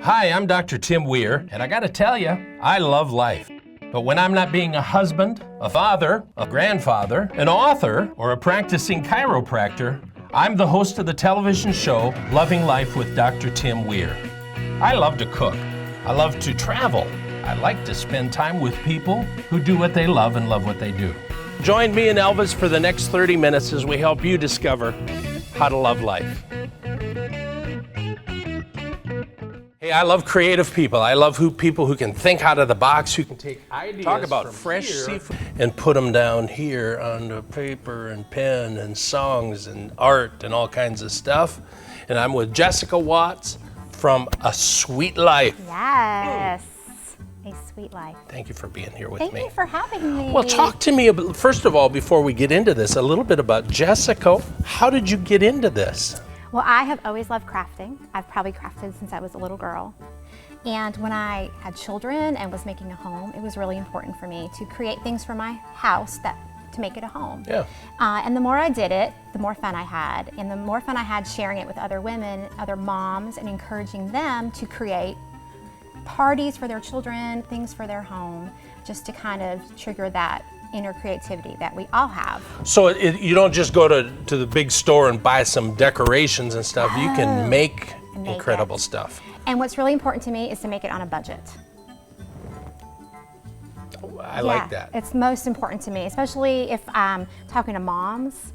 Hi, I'm Dr. Tim Weir, and I gotta tell you, I love life. But when I'm not being a husband, a father, a grandfather, an author, or a practicing chiropractor, I'm the host of the television show Loving Life with Dr. Tim Weir. I love to cook. I love to travel. I like to spend time with people who do what they love and love what they do. Join me and Elvis for the next 30 minutes as we help you discover how to love life. Hey, I love creative people. I love people who can think out of the box, who can take ideas. Talk about fresh seafood and put them down here on the paper and pen and songs and art and all kinds of stuff. And I'm with Jessica Watts from A Sweet Life. Yes, A Sweet Life. Thank you for being here with Thank me. you for having me. Well, talk to me, first of all, before we get into this, a little bit about Jessica. How did you get into this? Well, I have always loved crafting. I've probably crafted since I was a little girl. And when I had children and was making a home, it was really important for me to create things for my house to make it a home. Yeah. And the more I did it, the more fun I had. And the more fun I had sharing it with other women, other moms, and encouraging them to create parties for their children, things for their home, just to kind of trigger that inner creativity that we all have. So you don't just go to the big store and buy some decorations and stuff. You can make incredible stuff. And what's really important to me is to make it on a budget. I like that. It's most important to me, especially if I'm talking to moms.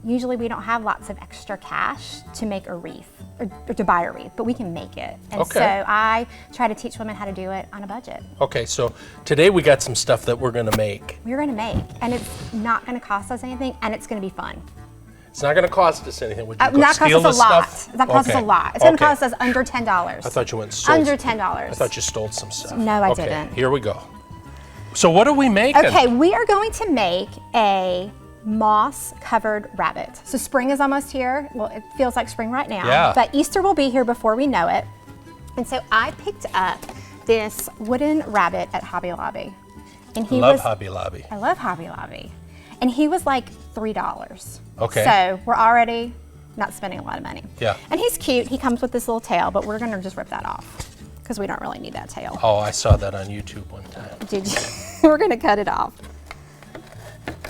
Usually we don't have lots of extra cash to make a wreath or to buy a wreath, but we can make it. And so I try to teach women how to do it on a budget. Okay, so today we got some stuff that we're gonna make. We're gonna make, and it's not gonna cost us anything, and it's gonna be fun. It's not gonna cost us anything. Would you go not steal cost the us a lot. stuff? It's not cost us a lot. It's gonna cost us under $10. I thought you went and sold under $10. I thought you stole some stuff. No, I didn't. Here we go. So what are we making? Okay, we are going to make a moss-covered rabbit. So spring is almost here. Well, it feels like spring right now. Yeah. But Easter will be here before we know it. And so I picked up this wooden rabbit at Hobby Lobby. And he Love Hobby Lobby. I love Hobby Lobby. And he was like $3. Okay. So we're already not spending a lot of money. Yeah. And he's cute. He comes with this little tail, but we're gonna just rip that off because we don't really need that tail. Oh, I saw that on YouTube one time. Did you? We're gonna cut it off.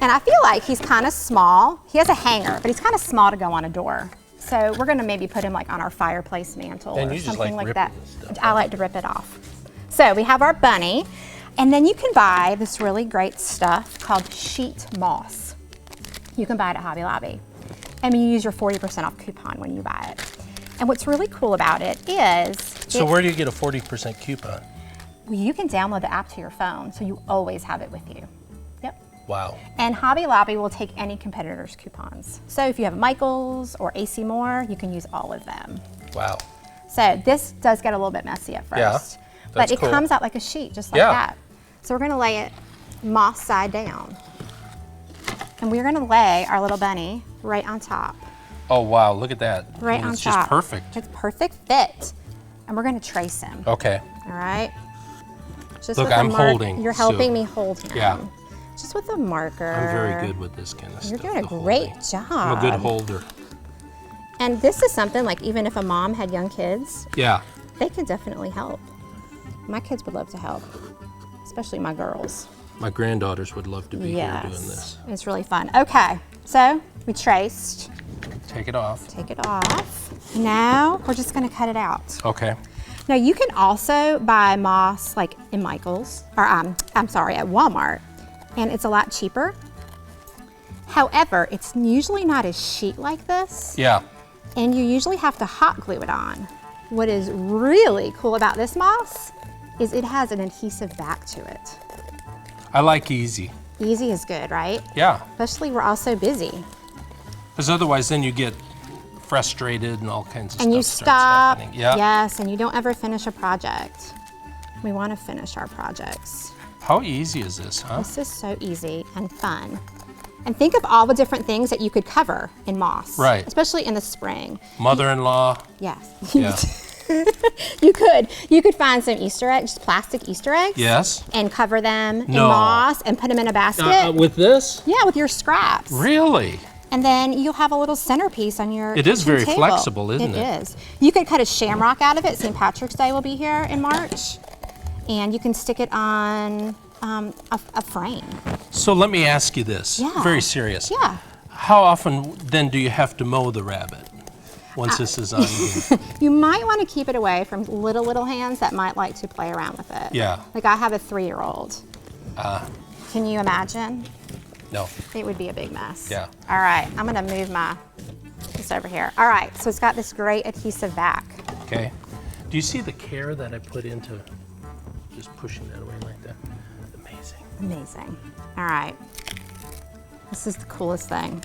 And I feel like he's kind of small. He has a hanger, but he's kind of small to go on a door. So we're gonna maybe put him like on our fireplace mantle or something like that. I like to rip it off. So we have our bunny, and then you can buy this really great stuff called sheet moss. You can buy it at Hobby Lobby. And you use your 40% off coupon when you buy it. And what's really cool about it is... So where do you get a 40% coupon? Well, you can download the app to your phone, so you always have it with you. Yep. Wow. And Hobby Lobby will take any competitor's coupons. So if you have Michael's or AC Moore, you can use all of them. Wow. So this does get a little bit messy at first. Yeah, but it cool. comes out like a sheet, just like that. So we're gonna lay it moss side down. And we're gonna lay our little bunny right on top. Oh, wow, look at that. Right on top. It's just perfect. It's perfect fit. And we're gonna trace him. Okay. All right? Just Look, with a I'm holding. You're helping me hold him. Yeah. Just with a marker. I'm very good with this kind of stuff. You're doing a great job. I'm a good holder. And this is something like even if a mom had young kids, Yeah. they could definitely help. My kids would love to help, especially my girls. My granddaughters would love to be here doing this. It's really fun. Okay, so we traced. Take it off. Take it off. Now we're just gonna cut it out. Okay. Now you can also buy moss like in Michael's, or I'm sorry, at Walmart, and it's a lot cheaper. However, it's usually not a sheet like this. Yeah. And you usually have to hot glue it on. What is really cool about this moss is it has an adhesive back to it. I like easy. Easy is good, right? Yeah. Especially we're all so busy. Because otherwise then you get frustrated and all kinds of stuff. And you stop. Yeah. Yes, and you don't ever finish a project. We want to finish our projects. How easy is this, huh? This is so easy and fun. And think of all the different things that you could cover in moss. Right. Especially in the spring. Mother-in-law. Yes. Yeah. You could find some Easter eggs, plastic Easter eggs. Yes. And cover them in moss and put them in a basket. With this? Yeah, with your scraps. Really? And then you'll have a little centerpiece on your It is very table. flexible, isn't it? It is. You could cut a shamrock out of it. St. Patrick's Day will be here in March. And you can stick it on a frame. So let me ask you this, very serious. Yeah. How often then do you have to mow the rabbit once this is on you? You might want to keep it away from little hands that might like to play around with it. Yeah. Like I have a 3-year-old. Can you imagine? No. It would be a big mess. Yeah. All right, I'm gonna move this over here. All right, so it's got this great adhesive back. Okay. Do you see the care that I put into just pushing that away like that? Amazing. Amazing. All right. This is the coolest thing.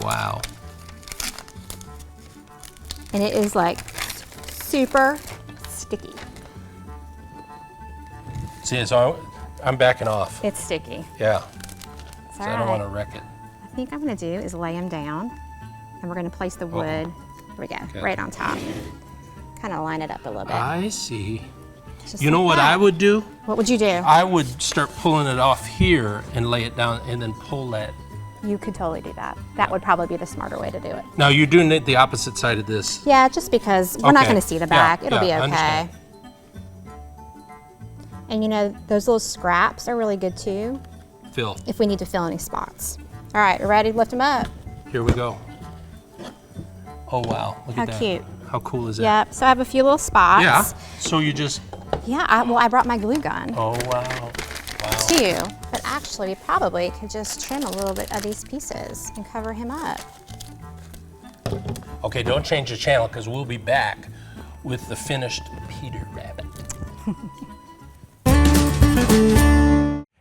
Wow. And it is like super sticky. See, so I'm backing off. It's sticky. Yeah. It's So all I don't right. want to wreck it. I think I'm gonna do is lay them down, and we're gonna place the wood, here we go, Okay. right on top. Kind of line it up a little bit. I see. Just You know like what that. I would do? What would you do? I would start pulling it off here and lay it down and then pull that. You could totally do that. That would probably be the smarter way to do it. Now you're doing it the opposite side of this. Yeah, just because we're not Okay. gonna see the Yeah, back. It'll be yeah, I okay. understand. And you know, those little scraps are really good too, Phil, if we need to fill any spots. All right, we're ready to lift them up. here we go. Oh wow, look How at that. cute. How cool is that? Yep, so I have a few little spots. Yeah, so you just, Yeah, I brought my glue gun oh wow, wow. too. But actually, we probably could just trim a little bit of these pieces and cover him up. Okay, don't change the channel because we'll be back with the finished Peter Rabbit.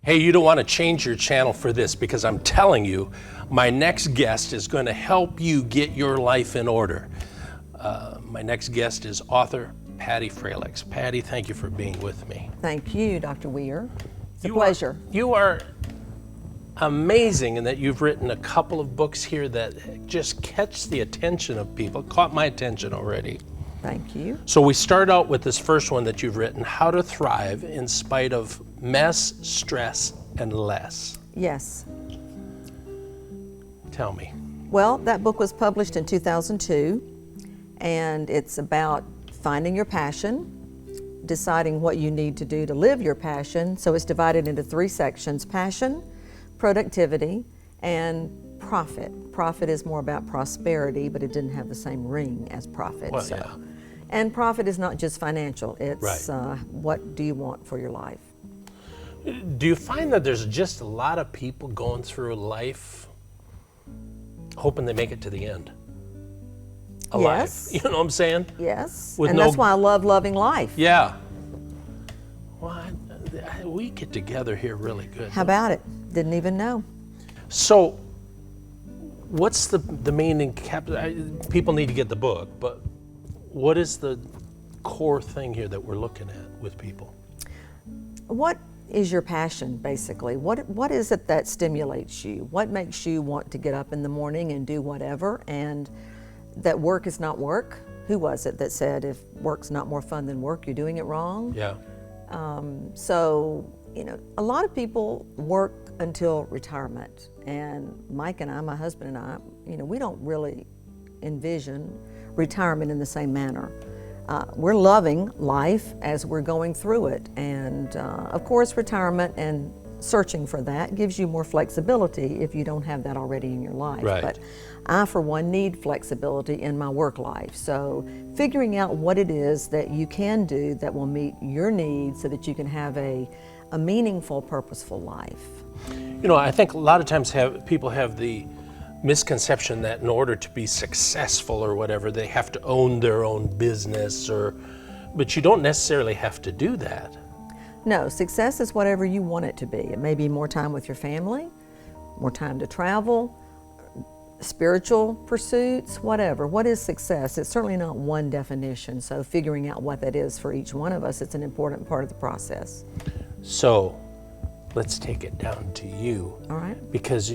Hey, you don't want to change your channel for this because I'm telling you, my next guest is going to help you get your life in order. My next guest is author Patty Fralix. Patty, thank you for being with me. Thank you, Dr. Weir. It's a You pleasure. You are amazing in that you've written a couple of books here that just catch the attention of people, caught my attention already. Thank you. So we start out with this first one that you've written, How to Thrive in Spite of Mess, Stress, and Less. Yes. Tell me. Well, that book was published in 2002, and it's about finding your passion, deciding what you need to do to live your passion. So it's divided into 3 sections: passion, productivity, and profit. Profit is more about prosperity, but it didn't have the same ring as profit. Well, yeah. And profit is not just financial, it's Right. what do you want for your life? Do you find that there's just a lot of people going through life hoping they make it to the end? Alive. Yes. You know what I'm saying? Yes, With and no- that's why I love loving life. Yeah. Well, we get together here really good. How about it? Didn't even know. So, what's the main people need to get the book, but what is the core thing here that we're looking at with people? What is your passion, basically? What is it that stimulates you? What makes you want to get up in the morning and do whatever, and that work is not work? Who was it that said if work's not more fun than work, you're doing it wrong? Yeah. So, you know, a lot of people work until retirement, and Mike and I, my husband and I, you know, we don't really envision retirement in the same manner. We're loving life as we're going through it, and of course retirement and searching for that gives you more flexibility if you don't have that already in your life. Right. But I, for one, need flexibility in my work life. So figuring out what it is that you can do that will meet your needs so that you can have a meaningful, purposeful life. You know, I think a lot of times people have the misconception that in order to be successful or whatever, they have to own their own business, but you don't necessarily have to do that. No, success is whatever you want it to be. It may be more time with your family, more time to travel, spiritual pursuits, whatever. What is success? It's certainly not one definition, so figuring out what that is for each one of us, it's an important part of the process. So let's take it down to you. All right. Because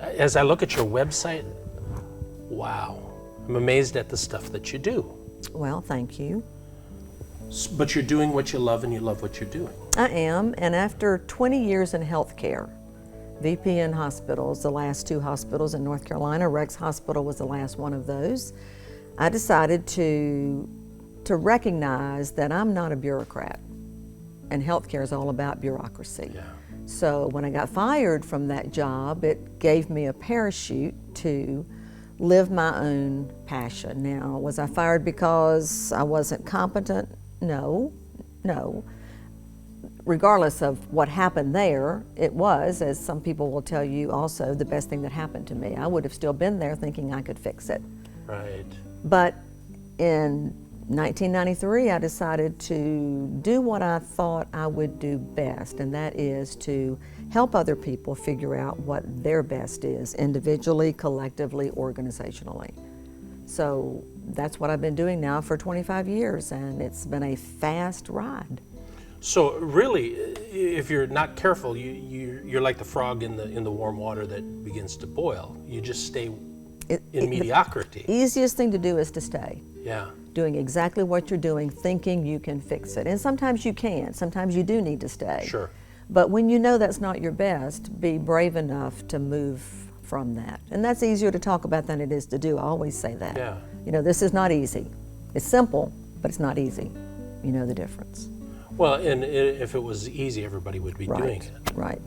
as I look at your website, wow, I'm amazed at the stuff that you do. Well, thank you. But you're doing what you love and you love what you're doing. I am, and after 20 years in healthcare, VP in hospitals, the last 2 hospitals in North Carolina. Rex Hospital was the last one of those. I decided to recognize that I'm not a bureaucrat, and healthcare is all about bureaucracy. Yeah. So when I got fired from that job, it gave me a parachute to live my own passion. Now, was I fired because I wasn't competent? No. Regardless of what happened there, it was, as some people will tell you also, the best thing that happened to me. I would have still been there thinking I could fix it. Right. But in 1993, I decided to do what I thought I would do best, and that is to help other people figure out what their best is, individually, collectively, organizationally. So that's what I've been doing now for 25 years, and it's been a fast ride. So really, if you're not careful, you're like the frog in the warm water that begins to boil. You just stay in mediocrity. The easiest thing to do is to stay. Yeah. Doing exactly what you're doing, thinking you can fix it. And sometimes you can, sometimes you do need to stay. Sure. But when you know that's not your best, be brave enough to move from that. And that's easier to talk about than it is to do. I always say that. Yeah. You know, this is not easy. It's simple, but it's not easy. You know the difference. Well, and if it was easy, everybody would be doing it. Right.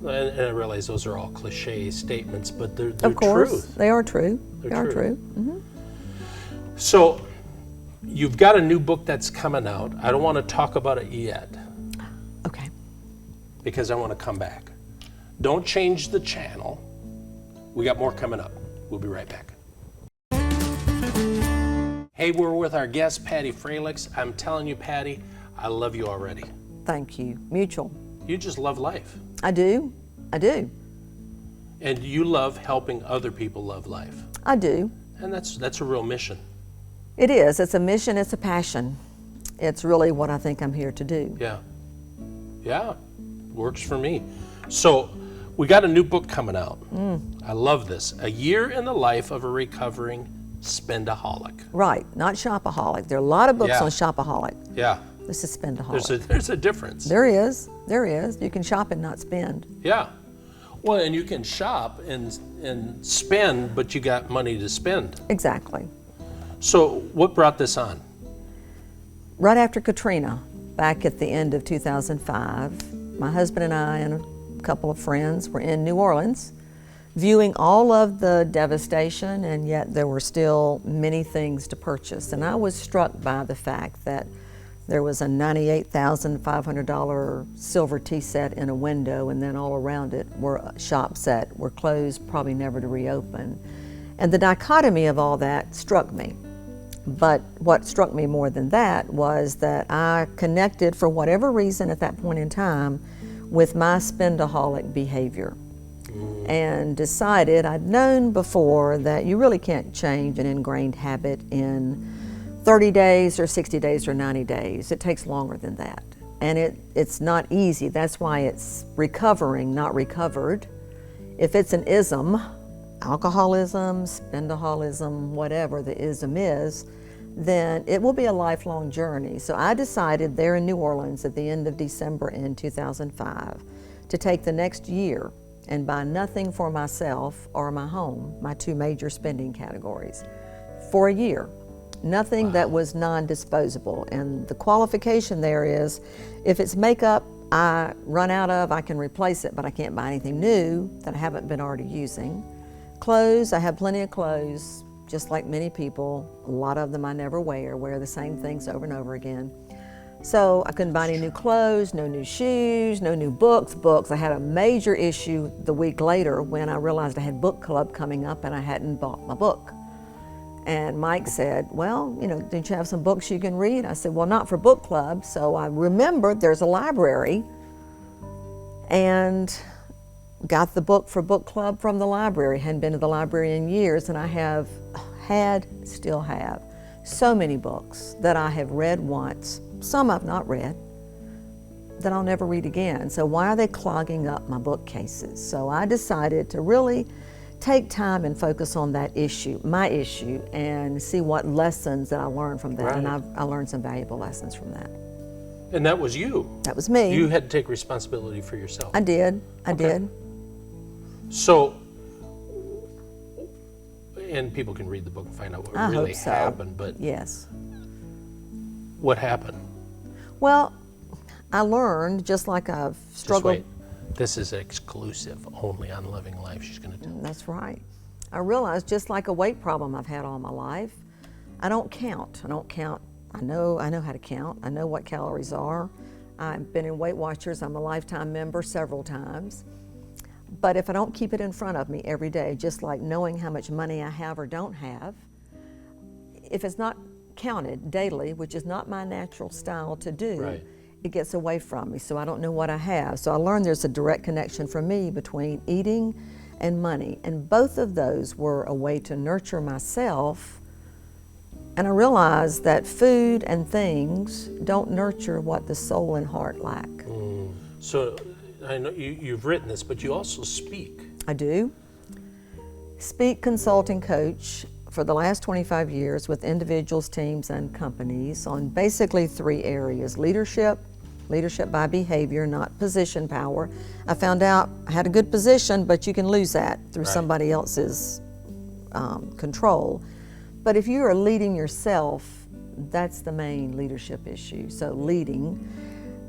And I realize those are all cliche statements, but they're Of course, truth. they are true. They're They are true. true. Mm-hmm. So you've got a new book that's coming out. I don't want to talk about it yet Okay. because I want to come back. Don't change the channel. We got more coming up. We'll be right back. Hey, we're with our guest, Patty Fralix. I'm telling you, Patty, I love you already. Thank you. Mutual. You just love life. I do. And you love helping other people love life. I do. And that's a real mission. It is. It's a mission. It's a passion. It's really what I think I'm here to do. Yeah, works for me. So we got a new book coming out. I love this. A Year in the Life of a Recovering Spendaholic. Right, not shopaholic. There are a lot of books Yeah. on shopaholic. Yeah, This is spendaholic. there's a difference. There is. You can shop and not spend. Yeah. Well, and you can shop and spend, but you got money to spend. Exactly. So what brought this on? Right after Katrina, back at the end of 2005, my husband and I and a couple of friends were in New Orleans, viewing all of the devastation, and yet there were still many things to purchase. And I was struck by the fact that there was a $98,500 silver tea set in a window, and then all around it were shops that were closed, probably never to reopen. And the dichotomy of all that struck me. But what struck me more than that was that I connected, for whatever reason at that point in time, with my spendaholic behavior. And decided, I'd known before that you really can't change an ingrained habit in 30 days or 60 days or 90 days. It takes longer than that. And it's not easy. That's why it's recovering, not recovered. If it's an ism, alcoholism, spendaholism, whatever the ism is, then it will be a lifelong journey. So I decided there in New Orleans at the end of December in 2005 to take the next year and buy nothing for myself or my home, my 2 major spending categories, for a year. Nothing that was non-disposable. And the qualification there is, if it's makeup I run out of, I can replace it, but I can't buy anything new that I haven't been already using. Clothes, I have plenty of clothes, just like many people. A lot of them I never wear the same things over and over again. So I couldn't buy any new clothes, no new shoes, no new books. I had a major issue the week later when I realized I had book club coming up and I hadn't bought my book. And Mike said, well, didn't you have some books you can read? I said, well, not for book club. So I remembered there's a library and got the book for book club from the library. Hadn't been to the library in years, and I still have so many books that I have read once, some I've not read, that I'll never read again. So why are they clogging up my bookcases? So I decided to really take time and focus on that issue, my issue, and see what lessons that I learned from that. Right. And I learned some valuable lessons from that. And that was you. That was me. You had to take responsibility for yourself. I did. Okay. So, and people can read the book and find out what really happened, but yes. What happened? Well, I learned, just like I've struggled. Just wait. This is exclusive, only on Loving Life. She's going to tell. That's right. I realized, just like a weight problem I've had all my life, I don't count. I know how to count. I know what calories are. I've been in Weight Watchers. I'm a lifetime member several times. But if I don't keep it in front of me every day, just like knowing how much money I have or don't have, if it's not counted daily, which is not my natural style to do, right, it gets away from me, so I don't know what I have. So I learned there's a direct connection for me between eating and money, and both of those were a way to nurture myself. And I realized that food and things don't nurture what the soul and heart lack. So I know you've written this, but you also speak. I do. Speak, consulting, coach for the last 25 years with individuals, teams, and companies on basically 3 areas: leadership by behavior, not position power. I found out I had a good position, but you can lose that through somebody else's control. But if you are leading yourself, that's the main leadership issue. So leading,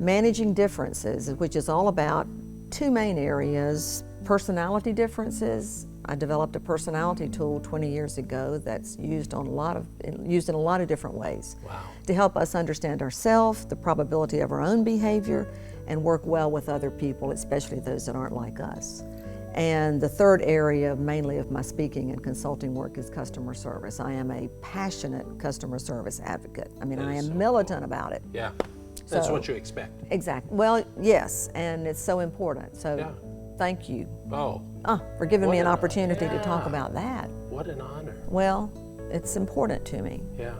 managing differences, which is all about 2 main areas: personality differences. I developed a personality tool 20 years ago that's used in a lot of different ways. Wow. To help us understand ourselves, the probability of our own behavior, and work well with other people, especially those that aren't like us. And the 3rd area mainly of my speaking and consulting work is customer service. I am a passionate customer service advocate. I mean, I am militant about it. Yeah, that's So- what you expect. Exactly. Well, yes, and it's so important. So Yeah. thank you Oh, for giving me What an an- opportunity to talk yeah. about that. what an honor. Well, it's important to me. Yeah.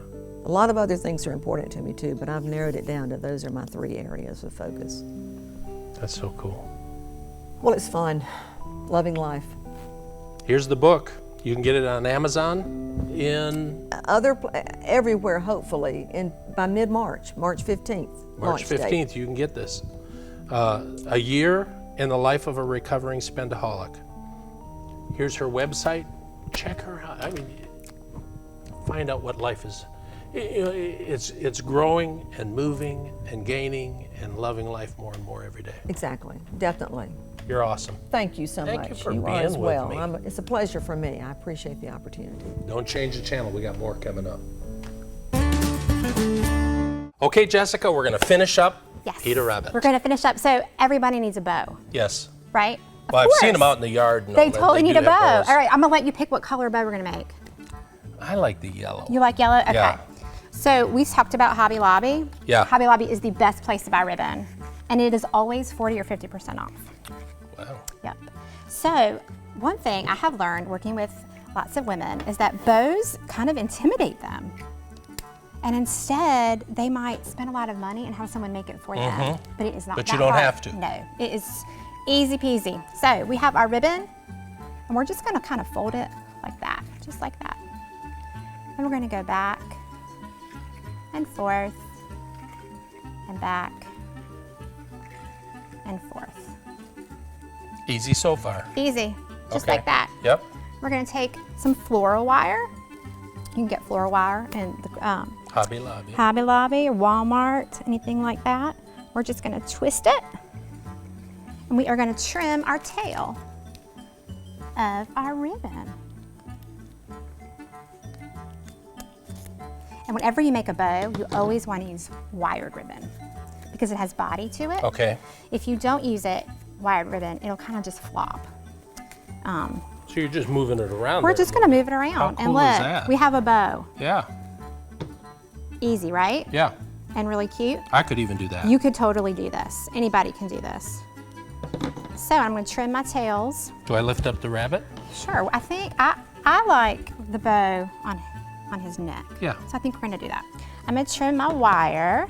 A lot of other things are important to me too, but I've narrowed it down to those are my 3 areas of focus. That's so cool. Well, it's fun. Loving life. Here's the book. You can get it on Amazon in Everywhere, hopefully, by mid-March, March 15th. March launch date. 15th. You can get this. A Year in the Life of a Recovering Spendaholic. Here's her website. Check her out. I mean, find out what life is. It's growing and moving and gaining and loving life more and more every day. Exactly, definitely. You're awesome. Thank you so much. Thank you for are being as with well. me. It's a pleasure for me. I appreciate the opportunity. Don't change the channel. We got more coming up. Okay, Jessica, we're going to finish up Yes. Peter Rabbit. We're going to finish up. So everybody needs a bow, Yes. right? Of Well, I've seen course. them out in the yard. And They all that. totally need do a bow. have bows. All right, I'm going to let you pick what color bow we're going to make. I like the yellow. You like yellow? Okay. Yeah. So we talked about Hobby Lobby. Yeah. Hobby Lobby is the best place to buy ribbon, and it is always 40 or 50% off. Wow. Yep. So one thing I have learned working with lots of women is that bows kind of intimidate them. And instead, they might spend a lot of money and have someone make it for them. But it is not But that you don't hard. have to. No, it is easy peasy. So we have our ribbon, and we're just gonna kind of fold it like that, just like that. Then we're gonna go back and forth and back and forth. Easy so far. Easy, just Okay. like that. Yep. We're gonna take some floral wire. You can get floral wire in the Hobby Lobby. Hobby Lobby or Walmart, anything like that. We're just gonna twist it, and we are gonna trim our tail of our ribbon. And whenever you make a bow, you always wanna use wired ribbon because it has body to it. Okay. If you don't use it, wired ribbon, it'll kind of just flop. So you're just moving it around. We're there. just gonna move it around. How And cool look, is that? we have a bow. Yeah. Easy, right? Yeah. And really cute. I could even do that. You could totally do this. Anybody can do this. So I'm gonna trim my tails. Do I lift up the rabbit? Sure, I think I like the bow on his neck. Yeah. So I think we're gonna do that. I'm gonna trim my wire,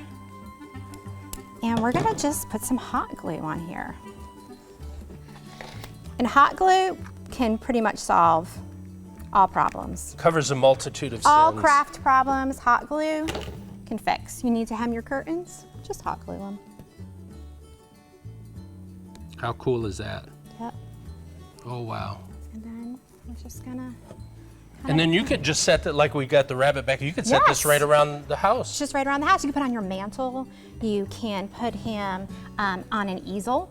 and we're gonna just put some hot glue on here. And hot glue can pretty much solve all problems. Covers a multitude of All sins. craft problems, hot glue can fix. You need to hem your curtains, just hot glue them. How cool is that? Yep. Oh, wow. And then we're just gonna. And then you could just set that, like we got the rabbit back, you could set this Yes. right around the house. Just right around the house. You can put on your mantle. You can put him on an easel.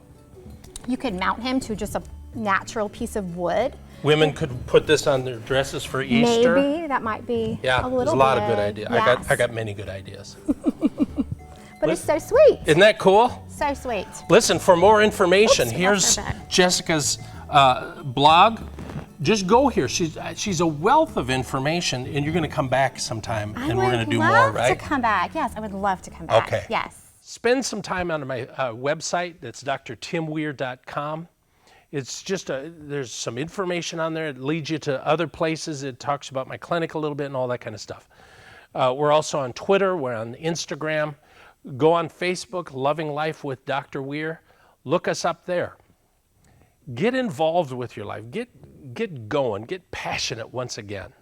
You could mount him to just a natural piece of wood. Women could put this on their dresses for Easter. Maybe that might be Yeah, a little there's a lot of bit. good ideas. Yes. I got many good ideas. But it's so sweet. Isn't that cool? So sweet. Listen, for more information, Oops, here's lost my bag. Jessica's blog. Just go here. She's a wealth of information, and you're going to come back sometime, and we're going to do more, I would love right? to come back. Yes, I would love to come back. Okay. Yes. Spend some time on my website. That's drtimweir.com. It's just there's some information on there. It leads you to other places. It talks about my clinic a little bit and all that kind of stuff. We're also on Twitter. We're on Instagram. Go on Facebook, Loving Life with Dr. Weir. Look us up there. Get involved with your life. Get going. Get passionate once again.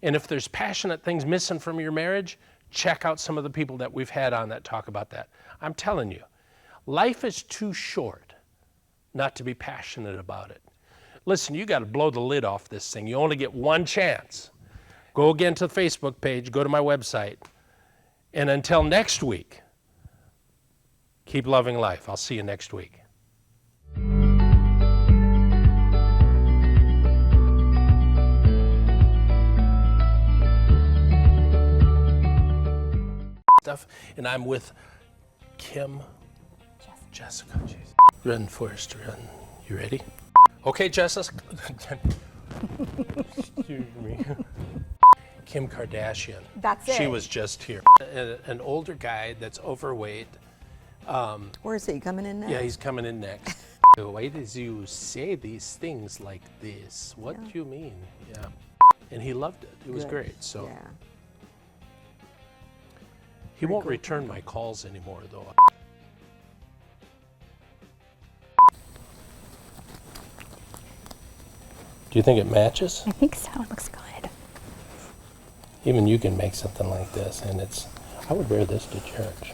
And if there's passionate things missing from your marriage, check out some of the people that we've had on that talk about that. I'm telling you, life is too short not to be passionate about it. Listen, you got to blow the lid off this thing. You only get one chance. Go again to the Facebook page, go to my website. And until next week, keep loving life. I'll see you next week. And I'm with Jessica. Jeez. Run, Forrest, run. You ready? Okay, Jessica. Excuse me. Kim Kardashian. That's it. She was just here. An older guy that's overweight. Where is he coming in now? Yeah, he's coming in next. Why did you say these things like this? What do you mean? Yeah. And he loved it. It was great. So. Yeah. He won't return my calls anymore, though. Do you think it matches? I think so. It looks good. Even you can make something like this, and I would wear this to church.